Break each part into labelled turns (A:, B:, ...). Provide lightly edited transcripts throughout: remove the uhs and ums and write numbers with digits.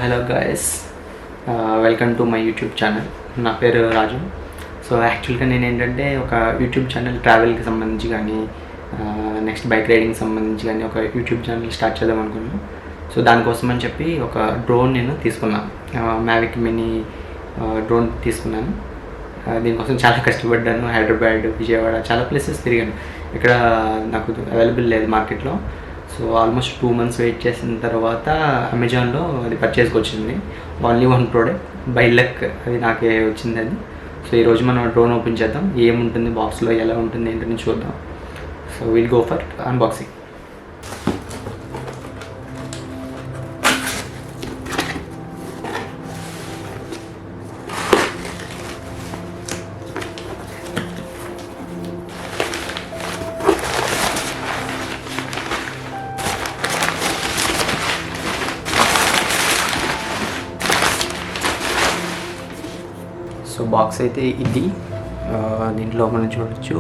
A: Hello guys, welcome to my YouTube channel. నా పేరు రాజు. So యాక్చువల్గా నేను ఏంటంటే ఒక యూట్యూబ్ ఛానల్ ట్రావెల్కి సంబంధించి కానీ నెక్స్ట్ బైక్ రైడింగ్కి సంబంధించి కానీ ఒక యూట్యూబ్ ఛానల్ స్టార్ట్ చేద్దాం అనుకున్నాను. సో దానికోసం అని చెప్పి ఒక డ్రోన్ నేను తీసుకున్నాను, మ్యావిక్ మినీ డ్రోన్ తీసుకున్నాను. దీనికోసం చాలా కష్టపడ్డాను. హైదరాబాద్, విజయవాడ చాలా ప్లేసెస్ తిరిగాను. ఇక్కడ నాకు అవైలబుల్ లేదు మార్కెట్లో. సో ఆల్మోస్ట్ 2 months వెయిట్ చేసిన తర్వాత అమెజాన్లో అది పర్చేస్కి వచ్చింది. ఓన్లీ 1 ప్రోడక్ట్, బై లక్ అది నాకే వచ్చింది అది. సో ఈరోజు మనం డ్రోన్ ఓపెన్ చేద్దాం. ఏముంటుంది బాక్స్లో, ఎలా ఉంటుంది ఏంటని చూద్దాం. So will go for unboxing. So box అయితే ఇది. దీంట్లో మనం చూడొచ్చు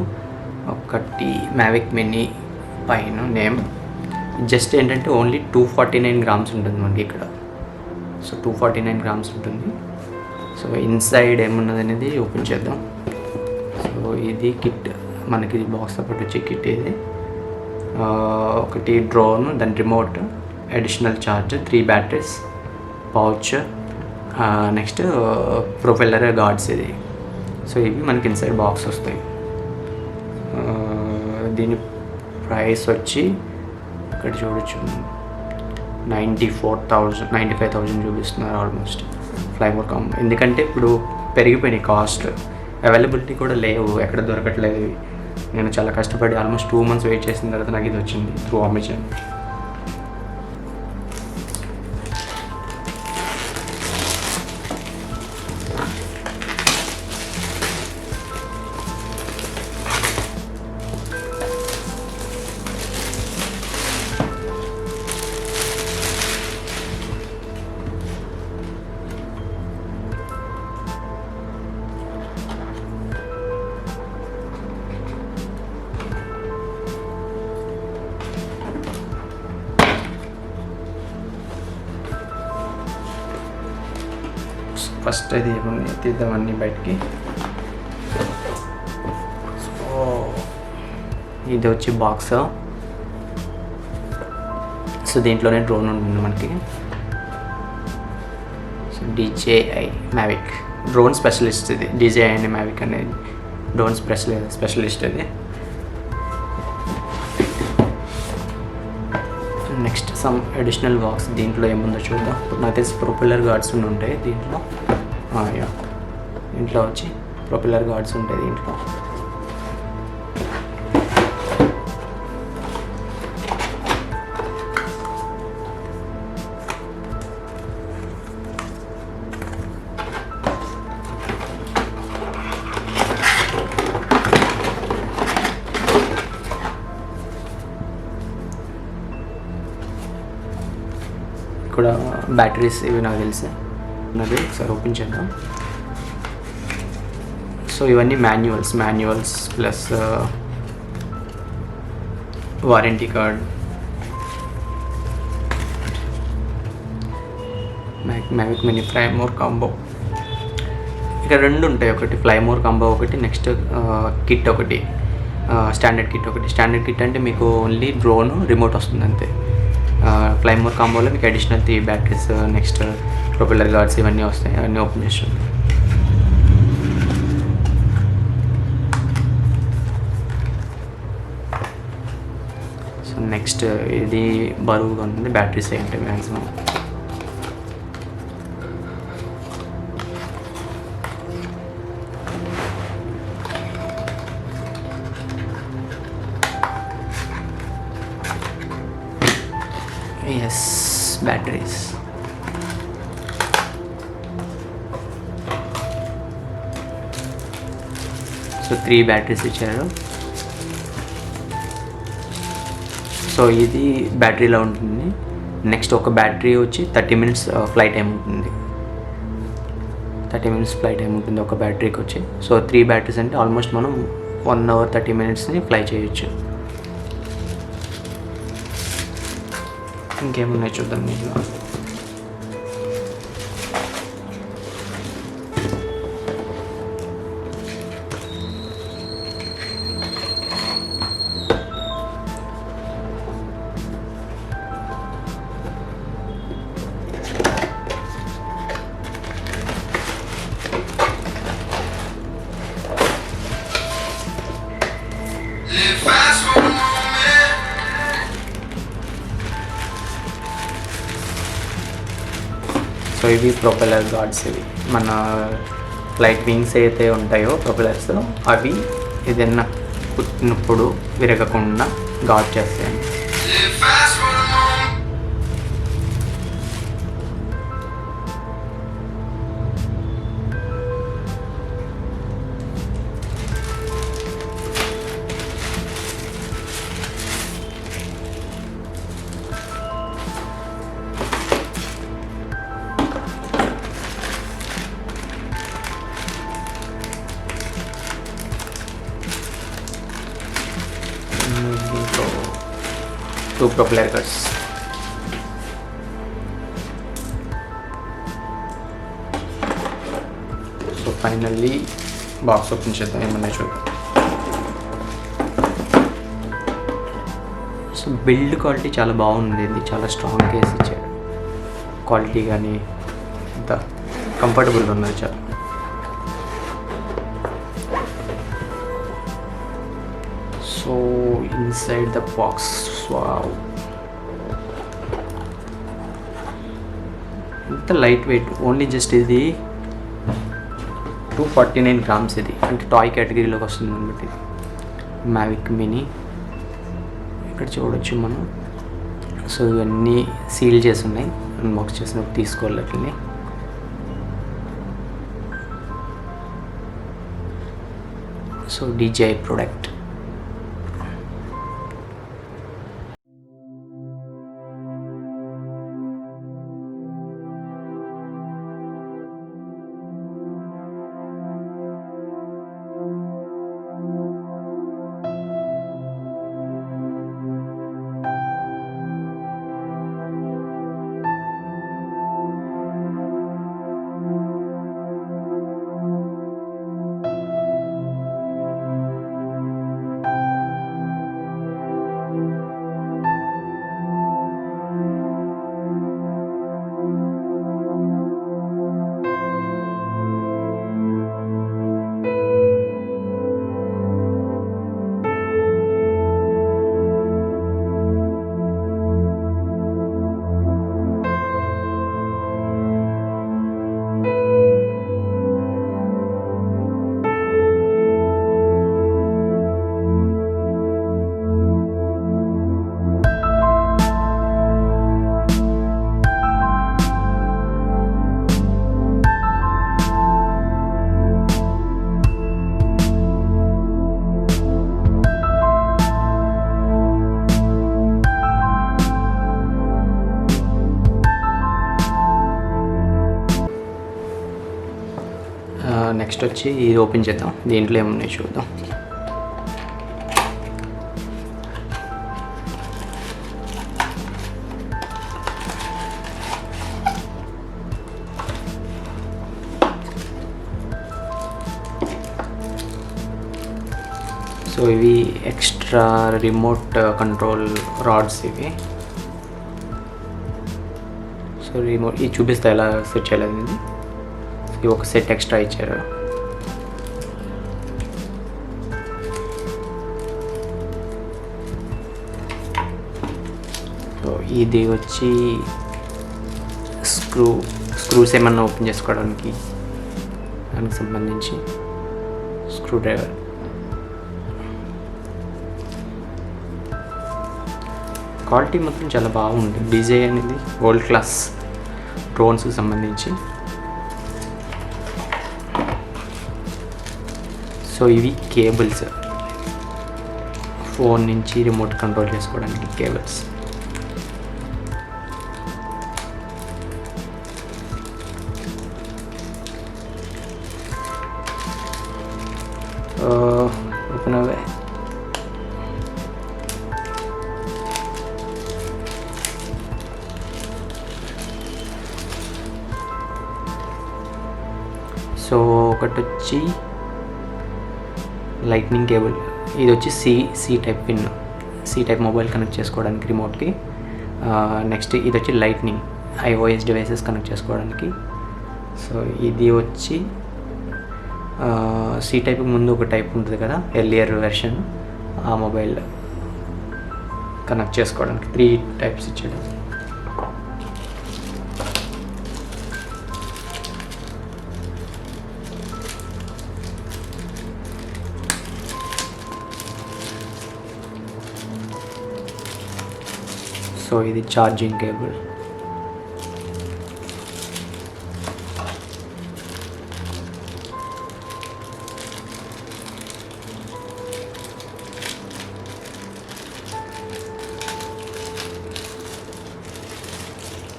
A: ఒకటి మ్యావిక్ మినీ పైన నేమ్. జస్ట్ ఏంటంటే ఓన్లీ 249 grams ఉంటుంది మనకి ఇక్కడ. సో 249 grams ఉంటుంది. సో ఇన్సైడ్ ఏమున్నది అనేది ఓపెన్ చేద్దాం. సో ఇది కిట్, మనకి బాక్స్ సపోర్ట్ వచ్చే కిట్ ఇది. ఒకటి డ్రోన్, దాని remote, additional charger, 3 batteries, pouch, next propeller guards ఇది. సో ఇవి మనకి ఇన్సైడ్ బాక్స్ వస్తాయి. దీని ప్రైస్ వచ్చి ఇక్కడ చూడొచ్చు 95,000 చూపిస్తున్నారు ఆల్మోస్ట్. ఫ్లైమోర్ కామ్, ఎందుకంటే ఇప్పుడు పెరిగిపోయినాయి కాస్ట్, అవైలబిలిటీ కూడా లేవు, ఎక్కడ దొరకట్లేదు. నేను చాలా కష్టపడి ఆల్మోస్ట్ 2 months వెయిట్ చేసిన తర్వాత నాకు ఇది వచ్చింది త్రూ అమెజాన్. ఫస్ట్ అది ఏమన్నా తీద్దామన్నీ బయటికి. సో ఇది వచ్చి బాక్స్. సో దీంట్లోనే డ్రోన్ ఉంటుంది మనకి. So DJI Mavic drone specialist ఇది. DJI అండ్ మ్యావిక్ అనేది డ్రోన్ స్పెషలిస్ట్ అది. Next some additional box. దీంట్లో ఏముందో చూద్దాం. నాకు తెలిసి ప్రొపెల్లర్ గార్డ్స్ ఉంటాయి దీంట్లో. దీంట్లో వచ్చి ప్రొపెల్లర్ గార్డ్స్ ఉంటాయి దీంట్లో. ఇక్కడ బ్యాటరీస్ ఇవి నాకు తెలిసి ఉన్నది. ఒకసారి ఓపెన్ చేద్దాం. సో ఇవన్నీ manuals plus warranty card, Mavic Mini Fly More combo. ఇక్కడ 2 ఉంటాయి, ఒకటి ఫ్లైమోర్ కాంబో ఒకటి, నెక్స్ట్ కిట్ ఒకటి, స్టాండర్డ్ కిట్ ఒకటి. స్టాండర్డ్ కిట్ అంటే మీకు ఓన్లీ డ్రోన్, రిమోట్ వస్తుంది అంతే. ఫ్లైమోర్ కాంబోలో మీకు additional 3 batteries, next propeller guards ఇవన్నీ వస్తాయి. అవన్నీ ఓపెన్ చేస్తుంది. సో నెక్స్ట్ ఇది బరువుగా ఉంటుంది, బ్యాటరీస్ ఏంటి maximum. Yes, batteries. So 3 batteries ఇచ్చారు. సో ఇది బ్యాటరీలో ఉంటుంది. నెక్స్ట్ ఒక బ్యాటరీ వచ్చి 30 minutes ఫ్లైట్ టైం ఉంటుంది. 30 minutes ఫ్లైట్ టైం ఉంటుంది ఒక బ్యాటరీకి వచ్చి. సో 3 batteries అంటే ఆల్మోస్ట్ మనం 1 hour 30 minutesని ఫ్లై చేయొచ్చు. ఇంకేమున్నాయి చూద్దాం దీంట్లో. సో ఇవి ప్రొపెల్లర్ గార్డ్స్. ఇవి మన ఫ్లైట్ వింగ్స్ అయితే ఉంటాయో ప్రొపెల్లర్స్, అవి ఏదైనా పుట్టినప్పుడు విరగకుండా గార్డ్ చేస్తాయండి. దీంట్లో 2 propeller guards. So finally box open చేద్దాం, ఏమన్నాయి చూద్దాం. సో బిల్డ్ క్వాలిటీ చాలా బాగుంది. ఇది చాలా స్ట్రాంగ్ కేస్ ఇచ్చాడు. క్వాలిటీ కానీ అంత కంఫర్టబుల్గా ఉన్నది చాలా. So inside the box, wow, ఇంత లైట్ వెయిట్. ఓన్లీ జస్ట్ ఇది 249 grams. ఇది అంటే టాయ్ కేటగిరీలోకి వస్తుంది అనమాట. మ్యావిక్ మినీ ఇక్కడ చూడొచ్చు మనం. సో ఇవన్నీ సీల్ చేసి ఉన్నాయి, అన్బాక్స్ చేసినప్పుడు తీసుకోవాలి అట్లనే. So DJI product. నెక్స్ట్ వచ్చి ఇది ఓపెన్ చేద్దాం, దీంట్లో ఏమున్నాయి చూద్దాం. సో ఇవి ఎక్స్ట్రా రిమోట్ కంట్రోల్ రాడ్స్ ఇవి. సో రిమోట్ ఇది చూపిస్తా ఎలా సెట్ చేయలేదు. ఇది ఒక సెట్ ఎక్స్ట్రా ఇచ్చారు. సో ఇది వచ్చి స్క్రూస్ ఏమన్నా ఓపెన్ చేసుకోవడానికి దానికి సంబంధించి స్క్రూ డ్రైవర్. క్వాలిటీ మొత్తం చాలా బాగుంది. DJI అనేది వరల్డ్ క్లాస్ డ్రోన్స్కి సంబంధించి. సో ఇవి కేబుల్స్, ఫోన్ నుంచి రిమోట్ కంట్రోల్ చేసుకోవడానికి కేబుల్స్. ఓపెన్ అవే. సో ఒకటి వచ్చి లైట్నింగ్ కేబుల్, ఇది వచ్చి C type pin, C type mobile connect చేసుకోవడానికి రిమోట్కి. నెక్స్ట్ ఇది వచ్చి లైట్నింగ్ iOS డివైసెస్ కనెక్ట్ చేసుకోవడానికి. సో ఇది వచ్చి సి టైప్ ముందు ఒక టైప్ ఉంటుంది కదా ఎర్లియర్ వెర్షన్, ఆ మొబైల్ కనెక్ట్ చేసుకోవడానికి 3 టైప్స్ ఇచ్చాడు. సో ఇది ఛార్జింగ్ కేబుల్.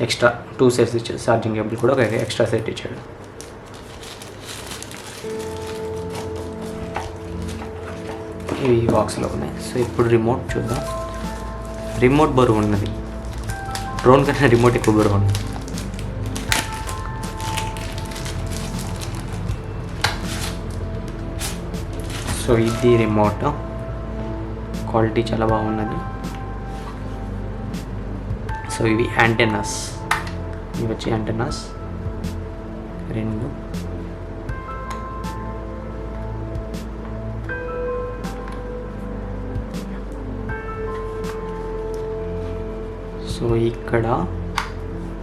A: ఎక్స్ట్రా 2 సెట్స్ ఇచ్చాడు. ఛార్జింగ్ కేబుల్ కూడా ఒక ఎక్స్ట్రా సెట్ ఇచ్చాడు. ఇవి బాక్స్లో ఉన్నాయి. సో ఇప్పుడు రిమోట్ చూద్దాం. రిమోట్ బరువు ఉన్నది, డ్రోన్ కన్నా రిమోట్ ఎక్కువ బరువు ఉంది. సో ఇది రిమోట్, క్వాలిటీ చాలా బాగున్నది. సో ఇవి యాంటెనాస్, ఇవి వచ్చి యాంటెనాస్ 2. సో ఇక్కడ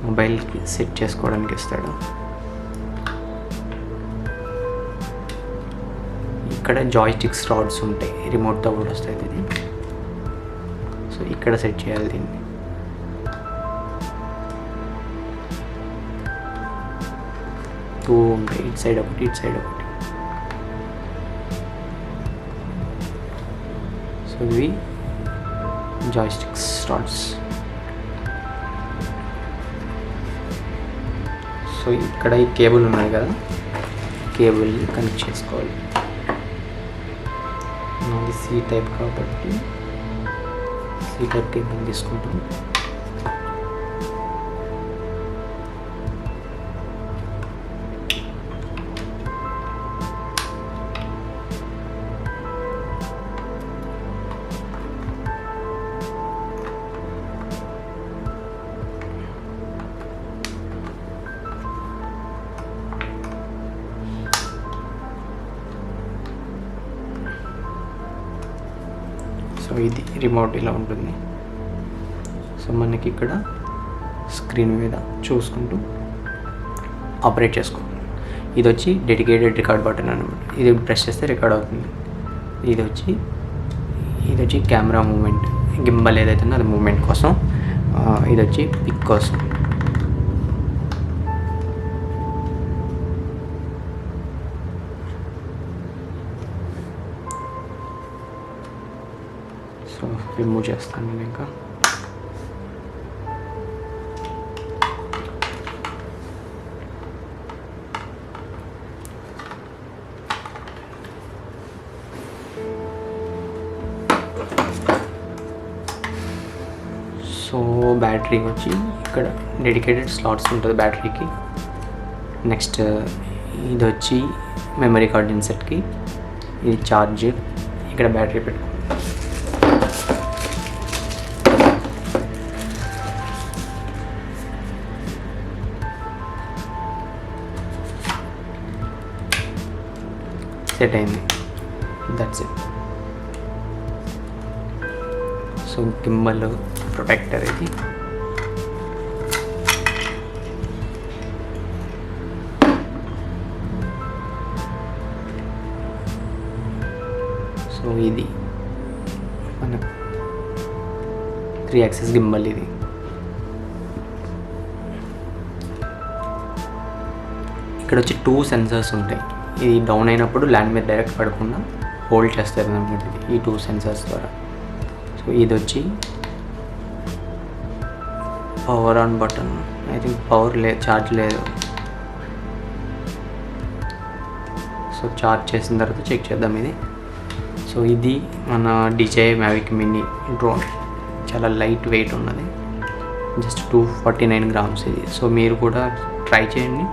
A: మొబైల్కి సెట్ చేసుకోవడానికి ఇస్తాడు. ఇక్కడ జాయ్స్టిక్స్ రాడ్స్ ఉంటాయి, రిమోట్తో కూడా వస్తుంది ఇది. సో ఇక్కడ సెట్ చేయాలి దీన్ని. ఉంటాయి, ఇటు సైడ్ ఒకటి, ఇటు సైడ్ ఒకటి. సో ఇవి జాయ్స్టిక్స్ రాడ్స్. సో ఇక్కడ ఈ కేబుల్ ఉన్నాయి కదా, కేబుల్ కనెక్ట్ చేసుకోవాలి. నాది సి టైప్ కాబట్టి సి టైప్ కేబుల్ తీసుకుంటాం. సో ఇది రిమోట్ ఇలా ఉంటుంది. సో మనకి ఇక్కడ స్క్రీన్ మీద చూసుకుంటూ ఆపరేట్ చేసుకోవాలి. ఇది వచ్చి డెడికేటెడ్ రికార్డ్ బటన్ అనమాట. ఇది ప్రెస్ చేస్తే రికార్డ్ అవుతుంది. ఇది వచ్చి కెమెరా మూమెంట్, గింబల్ ఏదైతే అది మూమెంట్ కోసం. ఇది వచ్చి పిక్ కోసం. సో రిమూవ్ చేస్తాను నేను ఇంకా. సో బ్యాటరీ వచ్చి ఇక్కడ డెడికేటెడ్ స్లాట్స్ ఉంటుంది బ్యాటరీకి. నెక్స్ట్ ఇది వచ్చి మెమరీ కార్డ్ ఇన్సెట్కి. ఇది ఛార్జ్, ఇక్కడ బ్యాటరీ పెట్టుకో. సెట్ అయింది, that's it. So gimbal protector ఇది. సో ఇది మన 3 యాక్సిస్ గింబల్ ఇది. ఇక్కడ వచ్చి 2 సెన్సర్స్ ఉంటాయి. ఇది డౌన్ అయినప్పుడు ల్యాండ్ మీద డైరెక్ట్ పడకుండా హోల్డ్ చేస్తారు అనమాట ఈ 2 సెన్సర్స్ ద్వారా. సో ఇది వచ్చి power on button. I think power charge లేదు. సో ఛార్జ్ చేసిన తర్వాత చెక్ చేద్దాం ఇది. సో ఇది మన DJI Mavic Mini డ్రోన్. చాలా లైట్ వెయిట్ ఉన్నది, జస్ట్ 249 grams ఇది. సో మీరు కూడా ట్రై చేయండి,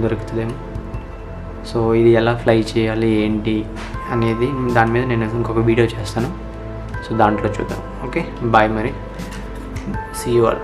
A: దొరుకుతుందేమో. సో ఇది ఎలా ఫ్లై చేయాలి ఏంటి అనేది దాని మీద నేను ఇంకొక వీడియో చేస్తాను. సో దాంట్లో చూద్దాం. ఓకే, బాయ్ మరి, సీ యూ ఆల్.